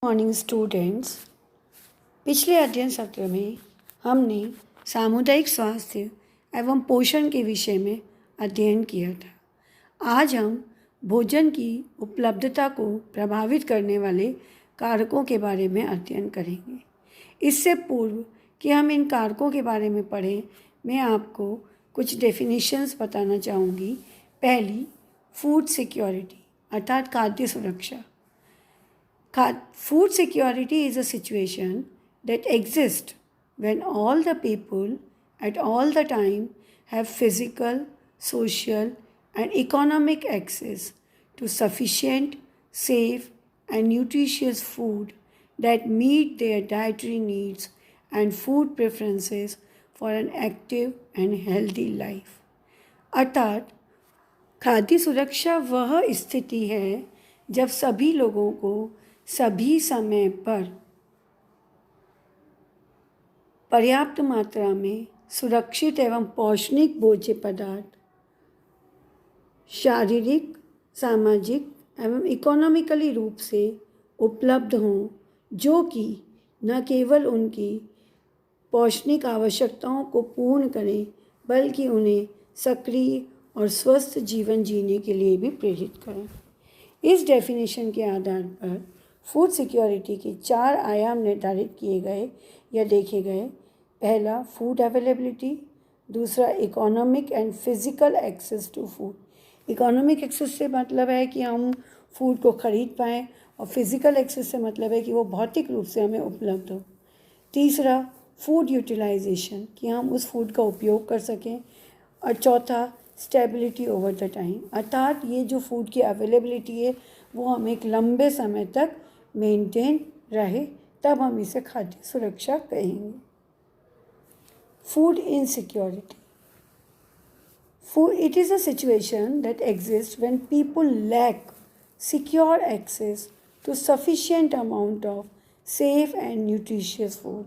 Morning students. पिछले अध्ययन सत्र में हमने सामुदायिक स्वास्थ्य एवं पोषण के विषय में अध्ययन किया था। आज हम भोजन की उपलब्धता को प्रभावित करने वाले कारकों के बारे में अध्ययन करेंगे। इससे पूर्व कि हम इन कारकों के बारे में पढ़ें, मैं आपको कुछ डेफिनेशंस बताना चाहूँगी। पहली, फूड सिक्योरिटी अर्थात खाद्य सुरक्षा। Food security is a situation that exists when all the people at all the time have physical, social, and economic access to sufficient, safe, and nutritious food that meet their dietary needs and food preferences for an active and healthy life. अर्थात खाद्य सुरक्षा वह स्थिति है जब सभी लोगों को सभी समय पर पर्याप्त मात्रा में सुरक्षित एवं पौष्टिक भोज्य पदार्थ शारीरिक, सामाजिक एवं इकोनॉमिकली रूप से उपलब्ध हों, जो कि न केवल उनकी पौष्टिक आवश्यकताओं को पूर्ण करें बल्कि उन्हें सक्रिय और स्वस्थ जीवन जीने के लिए भी प्रेरित करें। इस डेफिनेशन के आधार पर फूड सिक्योरिटी के 4 आयाम निर्धारित किए गए या देखे गए। पहला, फूड अवेलेबिलिटी। दूसरा, economic and physical access to food. Economic access से मतलब है कि हम फूड को ख़रीद पाएँ, और फिज़िकल एक्सेस से मतलब है कि वो भौतिक रूप से हमें उपलब्ध हो। तीसरा, फूड यूटिलाइजेशन, कि हम उस फूड का उपयोग कर सकें। और चौथा, स्टेबिलिटी ओवर द टाइम, अर्थात ये जो फूड की अवेलेबिलिटी है वो हम एक लंबे समय तक मेंटेन रहे, तब हम इसे खाद्य सुरक्षा कहेंगे। Food insecurity. It is a situation that exists when people lack secure access to sufficient amount of safe and nutritious food.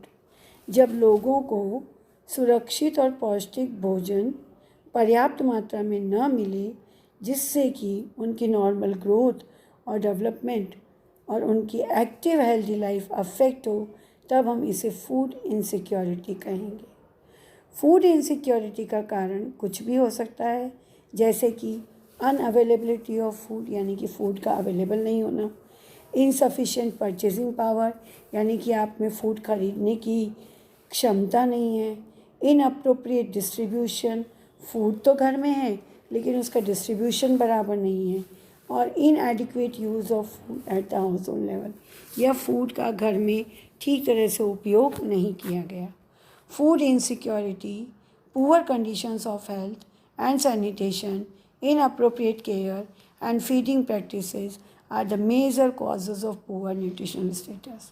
जब लोगों को सुरक्षित और पौष्टिक भोजन पर्याप्त मात्रा में न मिले, जिससे कि उनकी नॉर्मल ग्रोथ और डेवलपमेंट और उनकी एक्टिव हेल्दी लाइफ अफेक्ट हो, तब हम इसे फूड इनसिक्योरिटी कहेंगे। फूड इनसिक्योरिटी का कारण कुछ भी हो सकता है, जैसे कि अनअवेलेबिलिटी ऑफ फूड, यानी कि फूड का अवेलेबल नहीं होना। इनसफिशिएंट परचेजिंग पावर, यानी कि आप में फूड खरीदने की क्षमता नहीं है। इनअप्रोप्रिएट डिस्ट्रीब्यूशन, फूड तो घर में है लेकिन उसका डिस्ट्रीब्यूशन बराबर नहीं है। और इनएडिक्वेट use of food at the house hold level, या फूड का घर में ठीक तरह से उपयोग नहीं किया गया। Food insecurity, poor conditions of health and sanitation, inappropriate care and feeding practices are the major causes of poor nutritional status.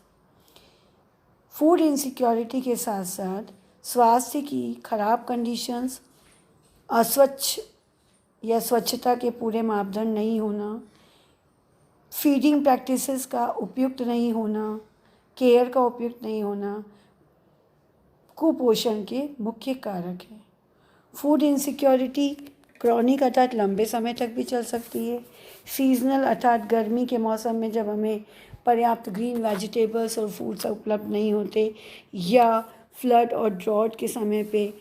Food insecurity के साथ साथ स्वास्थ्य की खराब कंडीशंस, अस्वच्छ या स्वच्छता के पूरे मापदंड नहीं होना, फीडिंग प्रैक्टिसेस का उपयुक्त नहीं होना, केयर का उपयुक्त नहीं होना, कुपोषण के मुख्य कारक हैं। फूड इनसिक्योरिटी क्रॉनिक अर्थात लंबे समय तक भी चल सकती है। सीजनल अर्थात गर्मी के मौसम में जब हमें पर्याप्त ग्रीन वेजिटेबल्स और फ्रूट्स उपलब्ध नहीं होते, या फ्लड और ड्रॉट के समय पे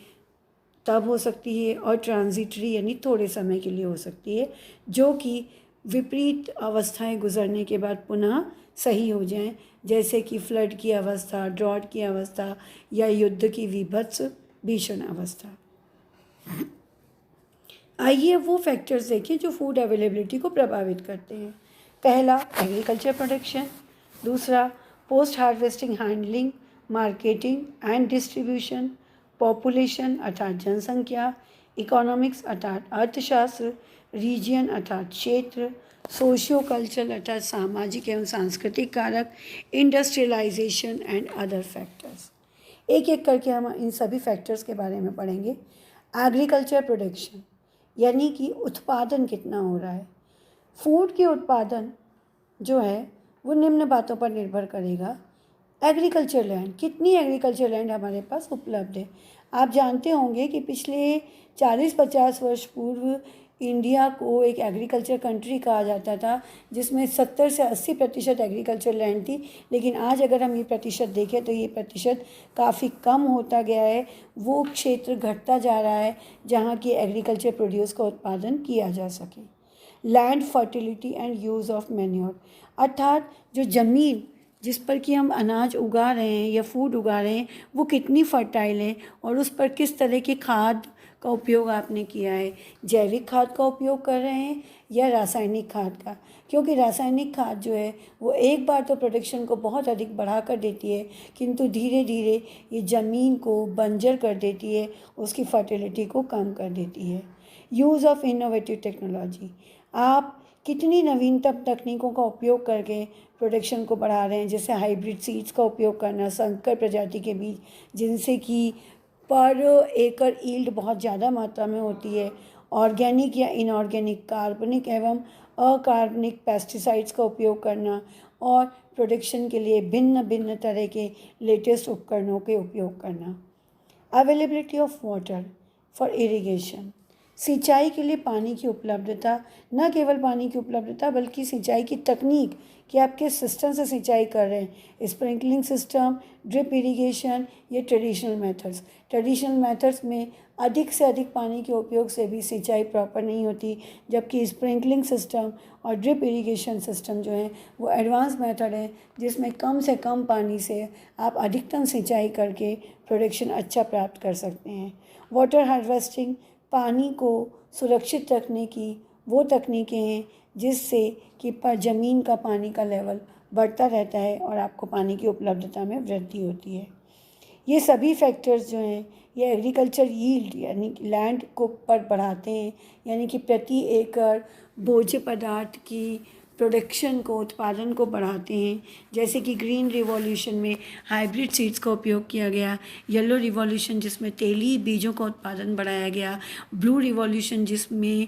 तब हो सकती है। और ट्रांजिटरी यानी थोड़े समय के लिए हो सकती है, जो कि विपरीत अवस्थाएं गुजरने के बाद पुनः सही हो जाएं, जैसे कि फ्लड की अवस्था, ड्रॉट की अवस्था, या युद्ध की विभत्स भीषण अवस्था। आइए वो फैक्टर्स देखें जो फूड अवेलेबिलिटी को प्रभावित करते हैं। पहला, एग्रीकल्चर प्रोडक्शन। दूसरा, post harvesting handling, marketing and distribution. Population अर्थात जनसंख्या। इकोनॉमिक्स अर्थात अर्थशास्त्र। रीजियन अर्थात क्षेत्र। सोशियो कल्चरल अर्थात सामाजिक एवं सांस्कृतिक कारक। Industrialisation and other factors. एक एक करके हम इन सभी फैक्टर्स के बारे में पढ़ेंगे। एग्रीकल्चर प्रोडक्शन यानी कि उत्पादन कितना हो रहा है। फूड के उत्पादन जो है वो निम्न बातों पर निर्भर करेगा। एग्रीकल्चर लैंड, कितनी एग्रीकल्चर लैंड हमारे पास उपलब्ध है। आप जानते होंगे कि पिछले 40-50 वर्ष पूर्व इंडिया को एक एग्रीकल्चर कंट्री कहा जाता था, जिसमें 70 से 80% एग्रीकल्चर लैंड थी, लेकिन आज अगर हम ये प्रतिशत देखें तो ये प्रतिशत काफ़ी कम होता गया है। वो क्षेत्र घटता जा रहा है जहाँ की एग्रीकल्चर प्रोड्यूस का उत्पादन किया जा सके। Land fertility and use of manure, अर्थात जो ज़मीन जिस पर कि हम अनाज उगा रहे हैं या फूड उगा रहे हैं वो कितनी फर्टाइल है और उस पर किस तरह की खाद का उपयोग आपने किया है। जैविक खाद का उपयोग कर रहे हैं या रासायनिक खाद का, क्योंकि रासायनिक खाद जो है वो एक बार तो प्रोडक्शन को बहुत अधिक बढ़ा कर देती है, किंतु धीरे धीरे ये ज़मीन को बंजर कर देती है, उसकी फर्टिलिटी को कम कर देती है। यूज़ ऑफ इनोवेटिव टेक्नोलॉजी, आप कितनी नवीनतम तकनीकों का उपयोग करके प्रोडक्शन को बढ़ा रहे हैं, जैसे हाइब्रिड सीड्स का उपयोग करना, संकर प्रजाति के बीज, जिनसे कि पर एकड़ यील्ड बहुत ज़्यादा मात्रा में होती है। ऑर्गेनिक या इनऑर्गेनिक, कार्बनिक एवं अकार्बनिक पेस्टिसाइड्स का उपयोग करना और प्रोडक्शन के लिए भिन्न भिन्न तरह के लेटेस्ट उपकरणों के उपयोग करना। Availability of water for irrigation, सिंचाई के लिए पानी की उपलब्धता, न केवल पानी की उपलब्धता बल्कि सिंचाई की तकनीक कि आप किस सिस्टम से सिंचाई कर रहे हैं, स्प्रिंकलिंग सिस्टम, ड्रिप इरिगेशन, ये ट्रेडिशनल मेथड्स। ट्रेडिशनल मेथड्स में अधिक से अधिक पानी के उपयोग से भी सिंचाई प्रॉपर नहीं होती, जबकि स्प्रिंकलिंग सिस्टम और ड्रिप इरिगेशन सिस्टम जो है वो एडवांस मेथड है, जिसमें कम से कम पानी से आप अधिकतम सिंचाई करके प्रोडक्शन अच्छा प्राप्त कर सकते हैं। वाटर हार्वेस्टिंग, पानी को सुरक्षित रखने की वो तकनीकें हैं जिससे कि पर ज़मीन का पानी का लेवल बढ़ता रहता है और आपको पानी की उपलब्धता में वृद्धि होती है। ये सभी फैक्टर्स जो हैं ये एग्रीकल्चर यील्ड यानी कि लैंड को पर बढ़ाते हैं, यानी कि प्रति एकड़ भोज्य पदार्थ की प्रोडक्शन को, उत्पादन को बढ़ाते हैं। जैसे कि ग्रीन रिवॉल्यूशन में हाइब्रिड सीड्स का उपयोग किया गया, येलो रिवॉल्यूशन जिसमें तेली बीजों का उत्पादन बढ़ाया गया, ब्लू रिवॉल्यूशन जिसमें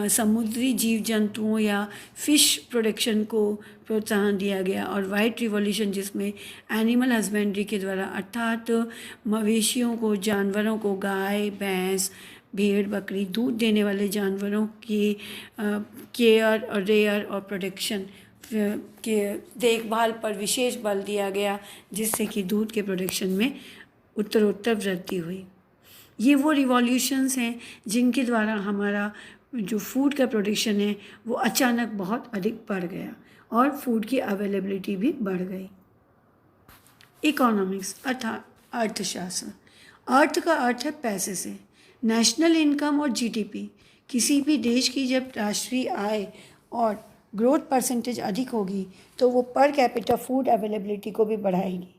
समुद्री जीव जंतुओं या फिश प्रोडक्शन को प्रोत्साहन दिया गया, और वाइट रिवॉल्यूशन जिसमें एनिमल हस्बेंड्री के द्वारा अर्थात मवेशियों को, जानवरों को, गाय भैंस भेड़ बकरी दूध देने वाले जानवरों की केयर और रेयर और प्रोडक्शन के देखभाल पर विशेष बल दिया गया, जिससे कि दूध के प्रोडक्शन में उत्तरोत्तर वृद्धि हुई। ये वो रिवॉल्यूशंस हैं जिनके द्वारा हमारा जो फूड का प्रोडक्शन है वो अचानक बहुत अधिक बढ़ गया और फूड की अवेलेबिलिटी भी बढ़ गई। इकोनॉमिक्स अर्थात अर्थशास्त्र, अर्थ का अर्थ है पैसे से। नेशनल इनकम और जीडीपी, किसी भी देश की जब राष्ट्रीय आय और ग्रोथ परसेंटेज अधिक होगी तो वो पर कैपिटा फूड अवेलेबिलिटी को भी बढ़ाएगी।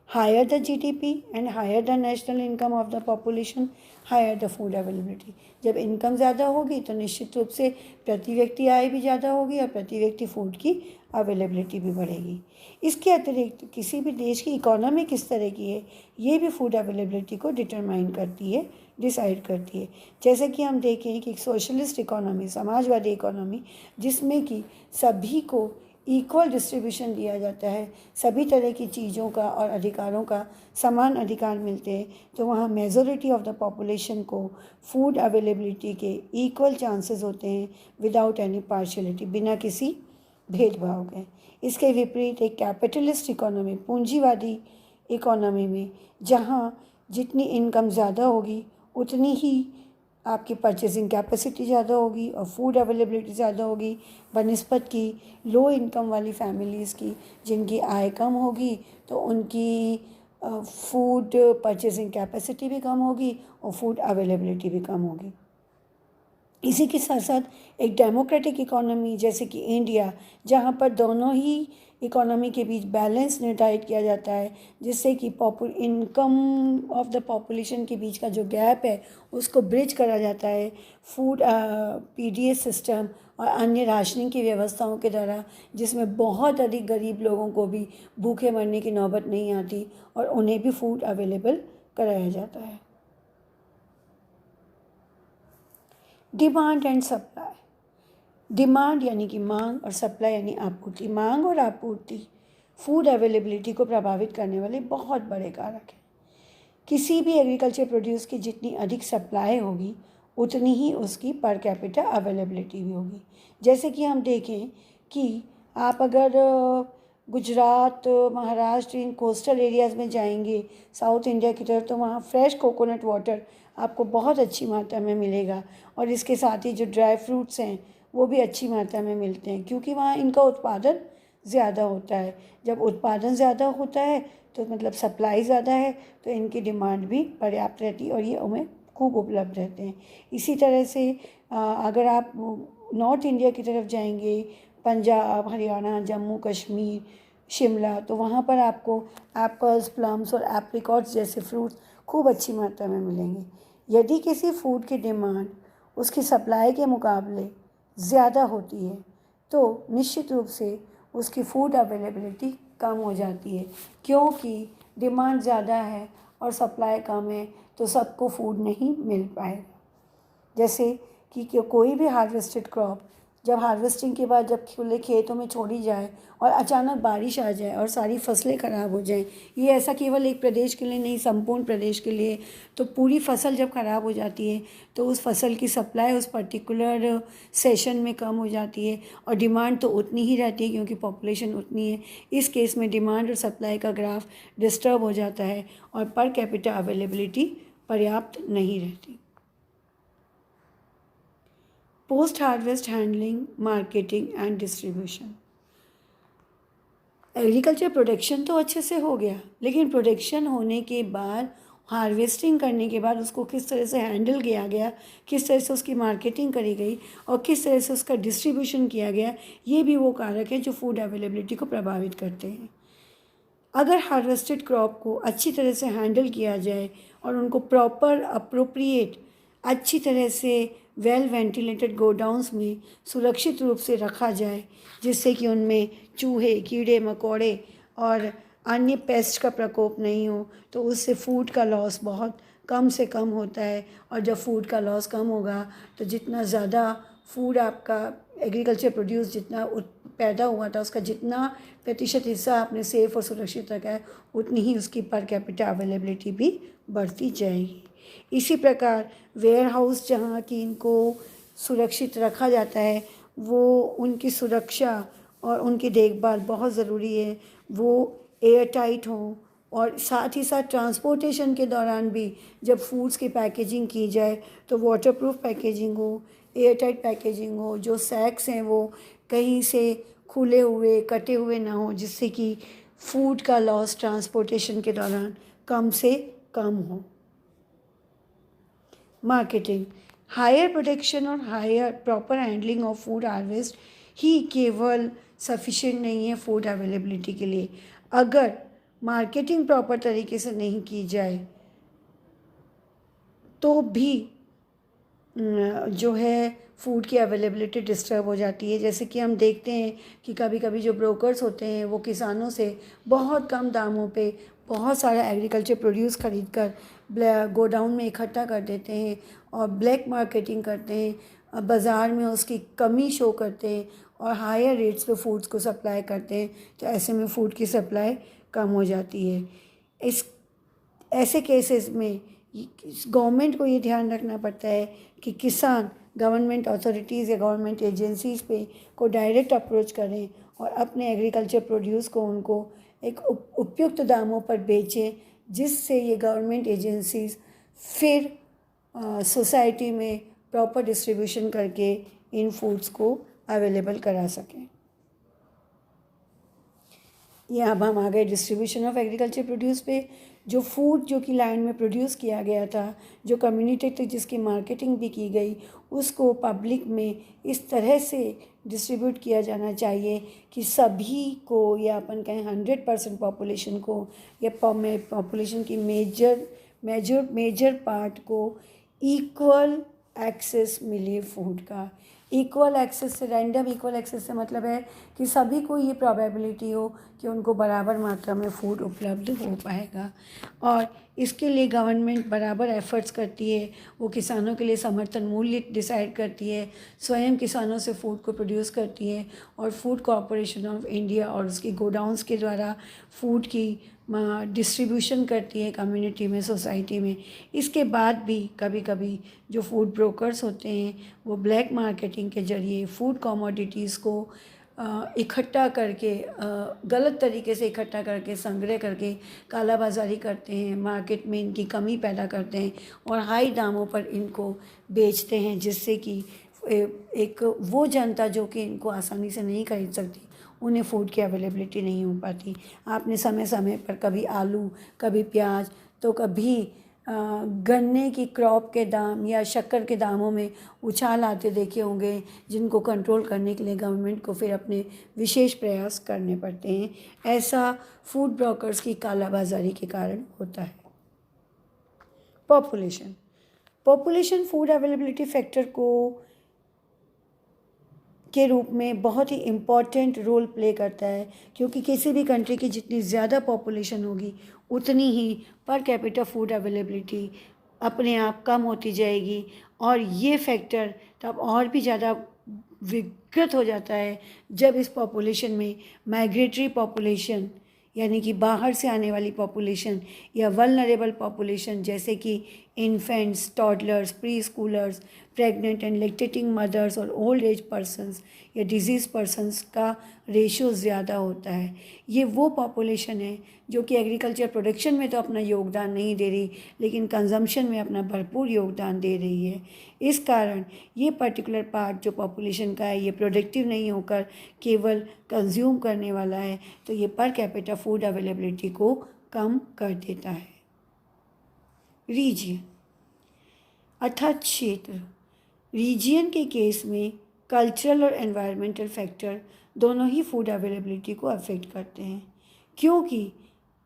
Higher the GDP and higher the national income of the population, higher the food availability. जब इनकम ज़्यादा होगी तो निश्चित रूप से प्रति व्यक्ति आय भी ज़्यादा होगी और प्रति व्यक्ति फूड की अवेलेबिलिटी भी बढ़ेगी। इसके अतिरिक्त किसी भी देश की इकोनॉमी किस तरह की है ये भी फूड अवेलेबिलिटी को डिटरमाइन करती है, डिसाइड करती है। जैसे कि हम देखें कि एक सोशलिस्ट इकोनॉमी, समाजवादी इकोनॉमी, जिसमें कि सभी को इक्वल डिस्ट्रीब्यूशन दिया जाता है, सभी तरह की चीज़ों का और अधिकारों का समान अधिकार मिलते हैं, तो वहाँ मेजॉरिटी ऑफ द पॉपुलेशन को फूड अवेलेबिलिटी के इक्वल चांसेस होते हैं विदाउट एनी पार्शियलिटी, बिना किसी भेदभाव के। इसके विपरीत एक कैपिटलिस्ट इकोनॉमी, पूंजीवादी इकोनॉमी में जहाँ जितनी इनकम ज़्यादा होगी उतनी ही आपकी परचेसिंग कैपेसिटी ज़्यादा होगी और फूड अवेलेबिलिटी ज़्यादा होगी बनिस्बत की लो इनकम वाली फैमिलीज़ की, जिनकी आय कम होगी तो उनकी फूड परचेसिंग कैपेसिटी भी कम होगी और फूड अवेलेबिलिटी भी कम होगी। इसी के साथ साथ एक डेमोक्रेटिक इकोनॉमी जैसे कि इंडिया, जहाँ पर दोनों ही इकोनॉमी के बीच बैलेंस निर्धारित किया जाता है, जिससे कि इनकम ऑफ द पॉपुलेशन के बीच का जो गैप है उसको ब्रिज करा जाता है फूड पीडीएस सिस्टम और अन्य राशनिंग की व्यवस्थाओं के द्वारा, जिसमें बहुत अधिक गरीब लोगों को भी भूखे मरने की नौबत नहीं आती और उन्हें भी फूड अवेलेबल कराया जाता है। डिमांड एंड सप्लाई, डिमांड यानी कि मांग और सप्लाई यानी आपूर्ति। मांग और आपूर्ति फूड अवेलेबिलिटी को प्रभावित करने वाले बहुत बड़े कारक हैं। किसी भी एग्रीकल्चर प्रोड्यूस की जितनी अधिक सप्लाई होगी उतनी ही उसकी पर कैपिटा अवेलेबिलिटी भी होगी। जैसे कि हम देखें कि आप अगर गुजरात, महाराष्ट्र, इन कोस्टल एरियाज़ में जाएंगे साउथ इंडिया की तरफ, तो वहाँ फ्रेश कोकोनट वाटर आपको बहुत अच्छी मात्रा में मिलेगा। और इसके साथ ही जो ड्राई फ्रूट्स हैं वो भी अच्छी मात्रा में मिलते हैं, क्योंकि वहाँ इनका उत्पादन ज़्यादा होता है। जब उत्पादन ज़्यादा होता है तो मतलब सप्लाई ज़्यादा है, तो इनकी डिमांड भी पर्याप्त रहती है और ये उन्हें खूब उपलब्ध रहते हैं। इसी तरह से अगर आप नॉर्थ इंडिया की तरफ जाएंगे, पंजाब, हरियाणा, जम्मू कश्मीर, शिमला, तो वहाँ पर आपको एप्पल्स, प्लम्स और एप्रिकॉट्स जैसे फ्रूट्स खूब अच्छी मात्रा में मिलेंगे। यदि किसी फूड की डिमांड उसकी सप्लाई के मुकाबले ज़्यादा होती है तो निश्चित रूप से उसकी फूड अवेलेबिलिटी कम हो जाती है, क्योंकि डिमांड ज़्यादा है और सप्लाई कम है, तो सबको फूड नहीं मिल पाएगा। जैसे कि कोई भी हार्वेस्टेड क्रॉप जब हार्वेस्टिंग के बाद जब खुले खेतों में छोड़ी जाए और अचानक बारिश आ जाए और सारी फसलें ख़राब हो जाएं, ये ऐसा केवल एक प्रदेश के लिए नहीं, संपूर्ण प्रदेश के लिए, तो पूरी फसल जब ख़राब हो जाती है तो उस फसल की सप्लाई उस पर्टिकुलर सेशन में कम हो जाती है और डिमांड तो उतनी ही रहती है क्योंकि पॉपुलेशन उतनी है। इस केस में डिमांड और सप्लाई का ग्राफ डिस्टर्ब हो जाता है और पर कैपिटा अवेलेबिलिटी पर्याप्त नहीं रहती। Post harvest handling, marketing and distribution. Agriculture production तो अच्छे से हो गया, लेकिन प्रोडक्शन होने के बाद, हार्वेस्टिंग करने के बाद उसको किस तरह से हैंडल किया गया, किस तरह से उसकी मार्केटिंग करी गई और किस तरह से उसका डिस्ट्रीब्यूशन किया गया, ये भी वो कारक हैं जो फूड अवेलेबिलिटी को प्रभावित करते हैं। अगर हार्वेस्टेड क्रॉप को अच्छी तरह से हैंडल किया जाए और उनको प्रॉपर अप्रोप्रिएट अच्छी तरह से वेल वेंटिलेटेड गोडाउंस में सुरक्षित रूप से रखा जाए, जिससे कि उनमें चूहे, कीड़े मकोड़े और अन्य पेस्ट का प्रकोप नहीं हो, तो उससे फूड का लॉस बहुत कम से कम होता है। और जब फूड का लॉस कम होगा तो जितना ज़्यादा फूड आपका एग्रीकल्चर प्रोड्यूस जितना पैदा हुआ था उसका जितना प्रतिशत हिस्सा आपने सेफ और सुरक्षित रखा है, उतनी ही उसकी पर कैपिटा अवेलेबिलिटी भी बढ़ती जाएगी। इसी प्रकार वेयर हाउस जहाँ की इनको सुरक्षित रखा जाता है, वो उनकी सुरक्षा और उनकी देखभाल बहुत ज़रूरी है। वो एयर टाइट हों और साथ ही साथ ट्रांसपोर्टेशन के दौरान भी जब फूड्स की पैकेजिंग की जाए तो वाटरप्रूफ पैकेजिंग हो, एयर टाइट पैकेजिंग हो, जो सैक्स हैं वो कहीं से खुले हुए कटे हुए ना हो, जिससे कि फूड का लॉस ट्रांसपोर्टेशन के दौरान कम से कम हो। मार्केटिंग, हायर प्रोडक्शन और higher proper handling of food harvest ही केवल सफिशिएंट नहीं है फूड अवेलेबिलिटी के लिए। अगर मार्केटिंग प्रॉपर तरीके से नहीं की जाए तो भी जो है फूड की अवेलेबिलिटी डिस्टर्ब हो जाती है। जैसे कि हम देखते हैं कि कभी कभी जो ब्रोकर्स होते हैं वो किसानों से बहुत कम दामों पे बहुत सारा एग्रीकल्चर प्रोड्यूस खरीद कर गोडाउन में इकट्ठा कर देते हैं और ब्लैक मार्केटिंग करते हैं, बाज़ार में उसकी कमी शो करते हैं और हायर रेट्स पे फूड्स को सप्लाई करते हैं। तो ऐसे में फ़ूड की सप्लाई कम हो जाती है। इस ऐसे केसेस में गवर्नमेंट को ये ध्यान रखना पड़ता है कि किसान गवर्नमेंट अथॉरिटीज़ या गवर्नमेंट एजेंसीज़ पे को डायरेक्ट अप्रोच करें और अपने एग्रीकल्चर प्रोड्यूस को उनको एक उपयुक्त दामों पर बेचें, जिससे ये गवर्नमेंट एजेंसीज़ फिर सोसाइटी में प्रॉपर डिस्ट्रीब्यूशन करके इन फूड्स को अवेलेबल करा सकें। ये अब हम आ गए डिस्ट्रीब्यूशन ऑफ एग्रीकल्चर प्रोड्यूस पे। जो फूड जो कि लैंड में प्रोड्यूस किया गया था, जो कम्युनिटी तक जिसकी मार्केटिंग भी की गई, उसको पब्लिक में इस तरह से डिस्ट्रीब्यूट किया जाना चाहिए कि सभी को, या अपन कहें 100% पॉपुलेशन को, या पॉपुलेशन की मेजर पार्ट को इक्वल एक्सेस मिले फूड का। इक्वल एक्सेस से, रैंडम इक्वल एक्सेस से मतलब है कि सभी को ये प्रोबेबिलिटी हो कि उनको बराबर मात्रा में फूड उपलब्ध हो पाएगा। और इसके लिए गवर्नमेंट बराबर एफर्ट्स करती है, वो किसानों के लिए समर्थन मूल्य डिसाइड करती है, स्वयं किसानों से फूड को प्रोड्यूस करती है, और फूड कॉरपोरेशन ऑफ इंडिया और उसकी गोडाउंस के द्वारा फूड की डिस्ट्रीब्यूशन करती है कम्युनिटी में, सोसाइटी में। इसके बाद भी कभी कभी जो फूड ब्रोकर्स होते हैं वो ब्लैक मार्केटिंग के ज़रिए फूड कमोडिटीज़ को इकट्ठा करके, गलत तरीके से इकट्ठा करके, संग्रह करके काला बाज़ारी करते हैं, मार्केट में इनकी कमी पैदा करते हैं और हाई दामों पर इनको बेचते हैं, जिससे कि एक वो जनता जो कि इनको आसानी से नहीं खरीद सकती, उन्हें फूड की अवेलेबिलिटी नहीं हो पाती। आपने समय समय पर कभी आलू, कभी प्याज, तो कभी गन्ने की क्रॉप के दाम या शक्कर के दामों में उछाल आते देखे होंगे, जिनको कंट्रोल करने के लिए गवर्नमेंट को फिर अपने विशेष प्रयास करने पड़ते हैं। ऐसा फूड ब्रोकर्स की कालाबाजारी के कारण होता है। पॉपुलेशन फूड अवेलेबिलिटी फैक्टर के रूप में बहुत ही इम्पॉर्टेंट रोल प्ले करता है, क्योंकि किसी भी कंट्री की जितनी ज़्यादा पॉपुलेशन होगी उतनी ही पर कैपिटा फूड अवेलेबिलिटी अपने आप कम होती जाएगी। और ये फैक्टर तब और भी ज़्यादा विकृत हो जाता है जब इस पॉपुलेशन में माइग्रेटरी पॉपुलेशन, यानी कि बाहर से आने वाली पॉपुलेशन, या वल्नरेबल पॉपुलेशन जैसे कि infants, toddlers, pre schoolers, pregnant and lactating mothers और ओल्ड एज पर्सन्स या डिजीज़ पर्सन्स का रेशो ज़्यादा होता है। ये वो पॉपुलेशन है जो कि एग्रीकल्चर प्रोडक्शन में तो अपना योगदान नहीं दे रही, लेकिन कंजम्पशन में अपना भरपूर योगदान दे रही है। इस कारण ये पर्टिकुलर पार्ट जो पॉपुलेशन का है, ये प्रोडक्टिव नहीं होकर केवल कंज्यूम करने वाला है, तो ये पर कैपिटा फूड अवेलेबिलिटी को कम कर देता है। रीजियन अर्थात क्षेत्र। रीजियन के केस में कल्चरल और एनवायरमेंटल फैक्टर दोनों ही फूड अवेलेबिलिटी को अफेक्ट करते हैं, क्योंकि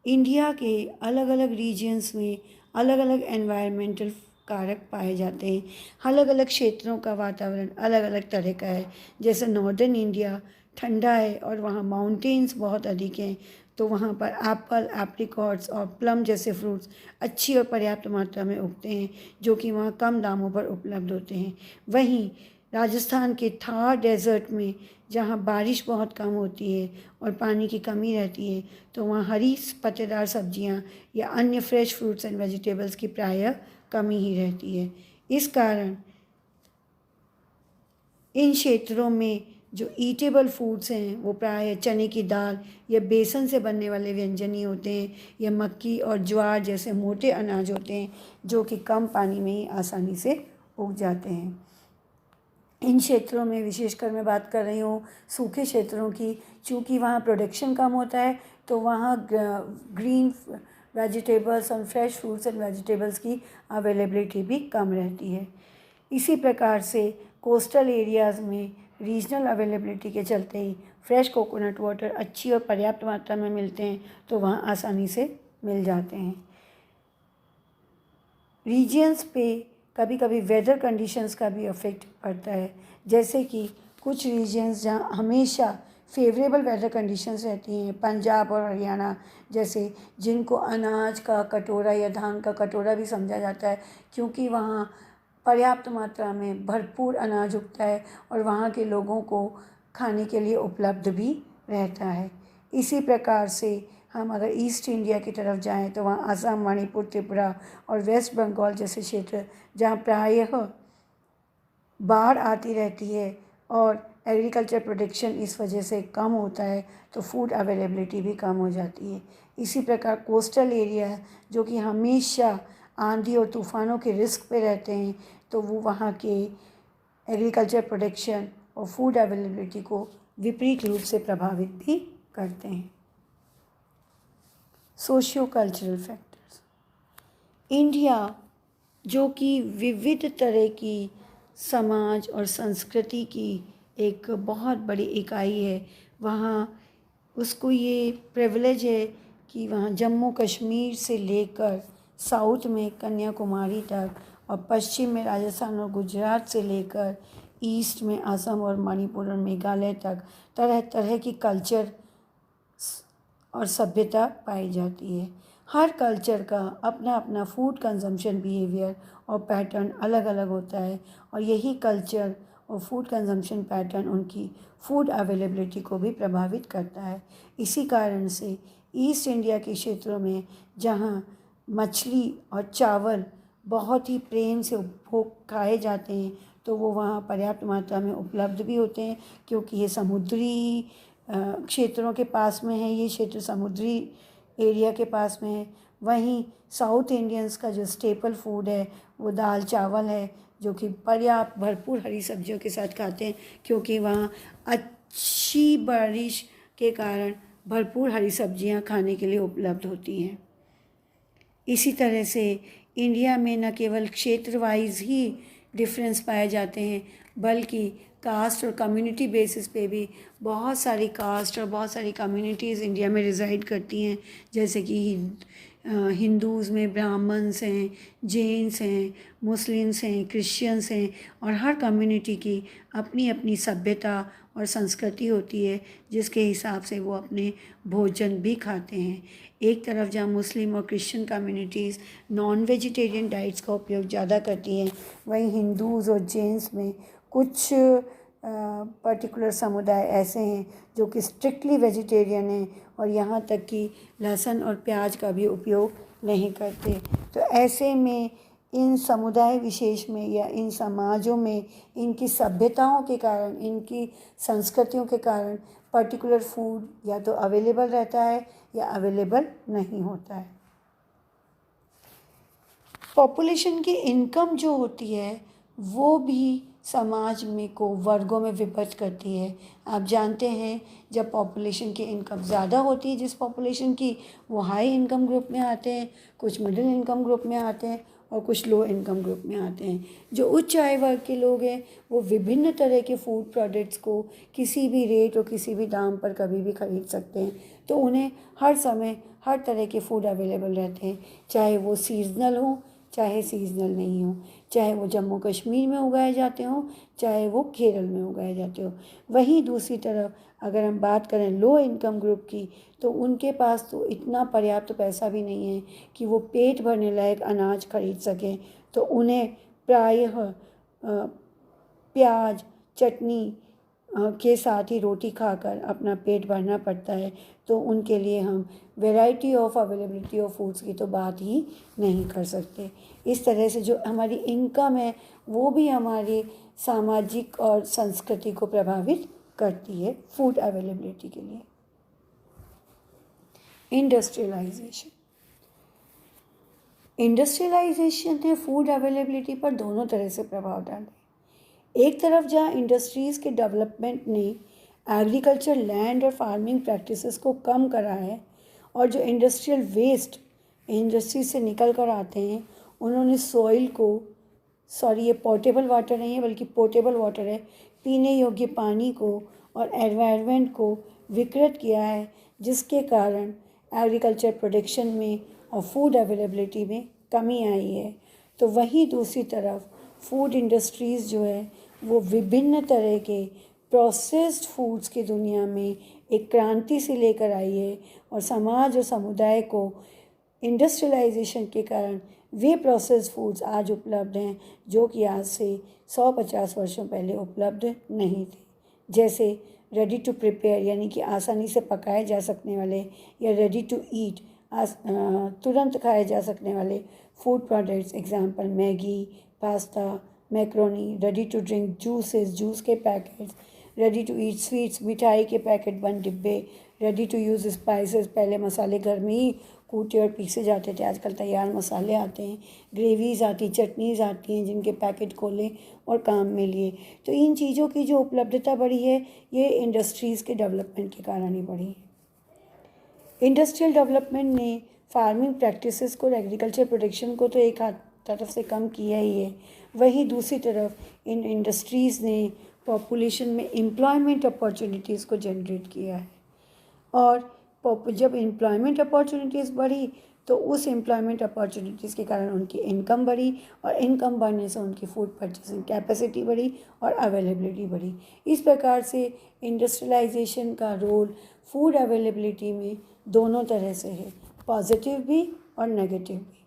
इंडिया के अलग अलग रीजियंस में अलग अलग एनवायरमेंटल कारक पाए जाते हैं। अलग अलग क्षेत्रों का वातावरण अलग अलग तरह का है। जैसे नॉर्दर्न इंडिया ठंडा है और वहाँ माउंटेन्स बहुत अधिक हैं, तो वहाँ पर एप्पल, एप्रिकॉट्स और प्लम जैसे फ्रूट्स अच्छी और पर्याप्त मात्रा में उगते हैं, जो कि वहाँ कम दामों पर उपलब्ध होते हैं। वहीं राजस्थान के थार डेजर्ट में, जहाँ बारिश बहुत कम होती है और पानी की कमी रहती है, तो वहाँ हरी पत्तेदार सब्जियाँ या अन्य फ्रेश फ्रूट्स एंड वेजिटेबल्स की प्रायः कमी ही रहती है। इस कारण इन क्षेत्रों में जो ईटेबल फूड्स हैं वो प्रायः चने की दाल या बेसन से बनने वाले व्यंजन ही होते हैं, या मक्की और ज्वार जैसे मोटे अनाज होते हैं, जो कि कम पानी में ही आसानी से उग जाते हैं। इन क्षेत्रों में विशेषकर मैं बात कर रही हूँ सूखे क्षेत्रों की, चूँकि वहाँ प्रोडक्शन कम होता है, तो वहाँ ग्रीन वेजिटेबल्स और फ्रेश फ्रूट्स एंड वेजिटेबल्स की अवेलेबिलिटी भी कम रहती है। इसी प्रकार से कोस्टल एरियाज़ में रीजनल अवेलेबिलिटी के चलते ही फ्रेश कोकोनट वाटर अच्छी और पर्याप्त मात्रा में मिलते हैं, तो वहाँ आसानी से मिल जाते हैं। रीजियंस पे कभी कभी वेदर कंडीशंस का भी इफ़ेक्ट पड़ता है, जैसे कि कुछ रीजियंस जहाँ हमेशा फेवरेबल वेदर कंडीशंस रहती हैं, पंजाब और हरियाणा जैसे, जिनको अनाज का कटोरा या धान का कटोरा भी समझा जाता है, क्योंकि वहाँ पर्याप्त मात्रा में भरपूर अनाज उगता है और वहाँ के लोगों को खाने के लिए उपलब्ध भी रहता है। इसी प्रकार से हम अगर ईस्ट इंडिया की तरफ जाएं तो वहाँ असम, मणिपुर, त्रिपुरा और वेस्ट बंगाल जैसे क्षेत्र, जहाँ प्रायः बाढ़ आती रहती है और एग्रीकल्चर प्रोडक्शन इस वजह से कम होता है, तो फूड अवेलेबिलिटी भी कम हो जाती है। इसी प्रकार कोस्टल एरिया जो कि हमेशा आंधी और तूफ़ानों के रिस्क पे रहते हैं, तो वो वहाँ के एग्रीकल्चर प्रोडक्शन और फूड अवेलेबिलिटी को विपरीत रूप से प्रभावित भी करते हैं। Socio cultural factors. इंडिया जो कि विविध तरह की समाज और संस्कृति की एक बहुत बड़ी इकाई है, वहाँ उसको ये प्रिविलेज है कि वहाँ जम्मू कश्मीर से लेकर साउथ में कन्याकुमारी तक और पश्चिम में राजस्थान और गुजरात से लेकर ईस्ट में असम और मणिपुर और मेघालय तक तरह तरह की कल्चर और सभ्यता पाई जाती है। हर कल्चर का अपना अपना फूड कंजम्पशन बिहेवियर और पैटर्न अलग अलग होता है, और यही कल्चर और फूड कंजम्पशन पैटर्न उनकी फूड अवेलेबिलिटी को भी प्रभावित करता है। इसी कारण से ईस्ट इंडिया के क्षेत्रों में जहाँ मछली और चावल बहुत ही प्रेम से उपभोग खाए जाते हैं, तो वो वहाँ पर्याप्त मात्रा में उपलब्ध भी होते हैं, क्योंकि ये समुद्री क्षेत्रों के पास में है, ये क्षेत्र समुद्री एरिया के पास में है। वहीं साउथ इंडियंस का जो स्टेपल फूड है वो दाल चावल है, जो कि पर्याप्त भरपूर हरी सब्जियों के साथ खाते हैं, क्योंकि वहाँ अच्छी बारिश के कारण भरपूर हरी सब्जियाँ खाने के लिए उपलब्ध होती हैं। इसी तरह से इंडिया में न केवल क्षेत्र वाइज ही डिफरेंस पाए जाते हैं, बल्कि कास्ट और कम्युनिटी बेसिस पे भी बहुत सारी कास्ट और बहुत सारी कम्युनिटीज़ इंडिया में रिज़ाइड करती हैं। जैसे कि हिंदूज़ में ब्राह्मण्स हैं, जैन्स हैं, मुस्लिम्स हैं, क्रिश्चियंस हैं, और हर कम्युनिटी की अपनी अपनी सभ्यता और संस्कृति होती है, जिसके हिसाब से वो अपने भोजन भी खाते हैं। एक तरफ जहाँ मुस्लिम और Christian communities non vegetarian diets का उपयोग ज़्यादा करती हैं, वहीं हिंदूज़ और जैन्स में कुछ पर्टिकुलर समुदाय ऐसे हैं जो कि स्ट्रिक्टली वेजिटेरियन हैं, और यहाँ तक कि लहसुन और प्याज का भी उपयोग नहीं करते। तो ऐसे में इन समुदाय विशेष में या इन समाजों में इनकी सभ्यताओं के कारण, इनकी संस्कृतियों के कारण पर्टिकुलर फूड या तो अवेलेबल रहता है या अवेलेबल नहीं होता है। पॉपुलेशन की इनकम जो होती है वो भी समाज में को वर्गों में विभक्त करती है। आप जानते हैं, जब पॉपुलेशन की इनकम ज़्यादा होती है जिस पॉपुलेशन की, वो हाई इनकम ग्रुप में आते हैं, कुछ मिडिल इनकम ग्रुप में आते हैं और कुछ लो इनकम ग्रुप में आते हैं। जो उच्च आय वर्ग के लोग हैं वो विभिन्न तरह के फूड प्रोडक्ट्स को किसी भी रेट और किसी भी दाम पर कभी भी खरीद सकते हैं, तो उन्हें हर समय हर तरह के फूड अवेलेबल रहते हैं, चाहे वो सीजनल हो चाहे सीजनल नहीं हो, चाहे वो जम्मू कश्मीर में उगाए जाते हों चाहे वो केरल में उगाए जाते हो। वहीं दूसरी तरफ अगर हम बात करें लो इनकम ग्रुप की, तो उनके पास तो इतना पर्याप्त पैसा भी नहीं है कि वो पेट भरने लायक अनाज खरीद सकें, तो उन्हें प्रायः प्याज चटनी के साथ ही रोटी खाकर अपना पेट भरना पड़ता है। तो उनके लिए हम variety of availability of foods की तो बात ही नहीं कर सकते। इस तरह से जो हमारी इनकम है वो भी हमारी सामाजिक और संस्कृति को प्रभावित करती है फूड अवेलेबिलिटी के लिए। इंडस्ट्रियलाइजेशन ने फूड अवेलेबिलिटी पर दोनों तरह से प्रभाव डाला। एक तरफ जहाँ इंडस्ट्रीज़ के डेवलपमेंट ने एग्रीकल्चर लैंड और फार्मिंग प्रैक्टिसेस को कम करा है, और जो इंडस्ट्रियल वेस्ट इंडस्ट्री से निकल कर आते हैं उन्होंने सॉइल को, ये पोर्टेबल वाटर नहीं है बल्कि पोर्टेबल वाटर है, पीने योग्य पानी को और एनवायरनमेंट को विकृत किया है, जिसके कारण एग्रीकल्चर प्रोडक्शन में और फूड अवेलेबिलिटी में कमी आई है। तो वहीं दूसरी तरफ फूड इंडस्ट्रीज़ जो है वो विभिन्न तरह के प्रोसेस्ड फूड्स की दुनिया में एक क्रांति से लेकर आई है, और समाज और समुदाय को इंडस्ट्रियलाइजेशन के कारण वे प्रोसेस्ड फूड्स आज उपलब्ध हैं जो कि आज से 150 वर्षों पहले उपलब्ध नहीं थे। जैसे रेडी टू प्रिपेयर यानी कि आसानी से पकाए जा सकने वाले, या रेडी टू ईट तुरंत खाए जा सकने वाले food products, example Maggi, pasta, macaroni, ready to drink juices, juice के packets, ready to eat sweets, मिठाई के पैकेट बंद डिब्बे, रेडी टू यूज़ स्पाइसेस, पहले मसाले घर में ही कूटे और पीसे जाते थे, आजकल तैयार मसाले आते हैं, ग्रेवीज़ आती, चटनीज़ आती हैं जिनके पैकेट खोले और काम में लिए। तो इन चीज़ों की जो उपलब्धता बढ़ी है ये इंडस्ट्रीज़ के डेवलपमेंट के कारण ही बढ़ी है। इंडस्ट्रियल डेवलपमेंट ने फार्मिंग प्रैक्टिसेस को और एग्रीकल्चर प्रोडक्शन को तो एक हाथ तरफ से कम किया ही है, वहीं दूसरी तरफ इन इंडस्ट्रीज़ ने पॉपुलेशन में एम्प्लॉयमेंट अपॉर्चुनिटीज़ को जनरेट किया है। और जब एम्प्लॉयमेंट अपॉर्चुनिटीज़ बढ़ी तो उस एम्प्लॉयमेंट अपॉर्चुनिटीज़ के कारण उनकी इनकम बढ़ी, और इनकम बढ़ने से उनकी फूड परचेसिंग कैपेसिटी बढ़ी और अवेलेबिलिटी बढ़ी। इस प्रकार से इंडस्ट्रियलाइजेशन का रोल फूड अवेलेबिलिटी में दोनों तरह से है, पॉजिटिव भी और नेगेटिव भी।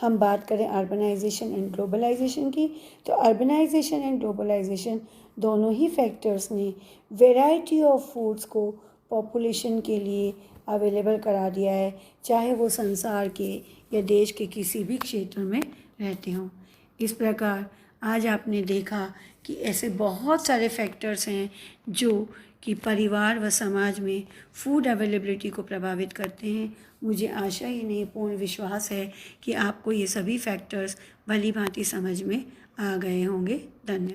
हम बात करें अर्बनाइजेशन एंड ग्लोबलाइजेशन की, तो अर्बनाइजेशन एंड ग्लोबलाइजेशन दोनों ही फैक्टर्स ने वैरायटी ऑफ फूड्स को पॉपुलेशन के लिए अवेलेबल करा दिया है, चाहे वो संसार के या देश के किसी भी क्षेत्र में रहते हों। इस प्रकार आज आपने देखा कि ऐसे बहुत सारे फैक्टर्स हैं जो कि परिवार व समाज में फूड अवेलेबिलिटी को प्रभावित करते हैं। मुझे आशा ही नहीं, पूर्ण विश्वास है कि आपको ये सभी फैक्टर्स भली भांति समझ में आ गए होंगे। धन्यवाद।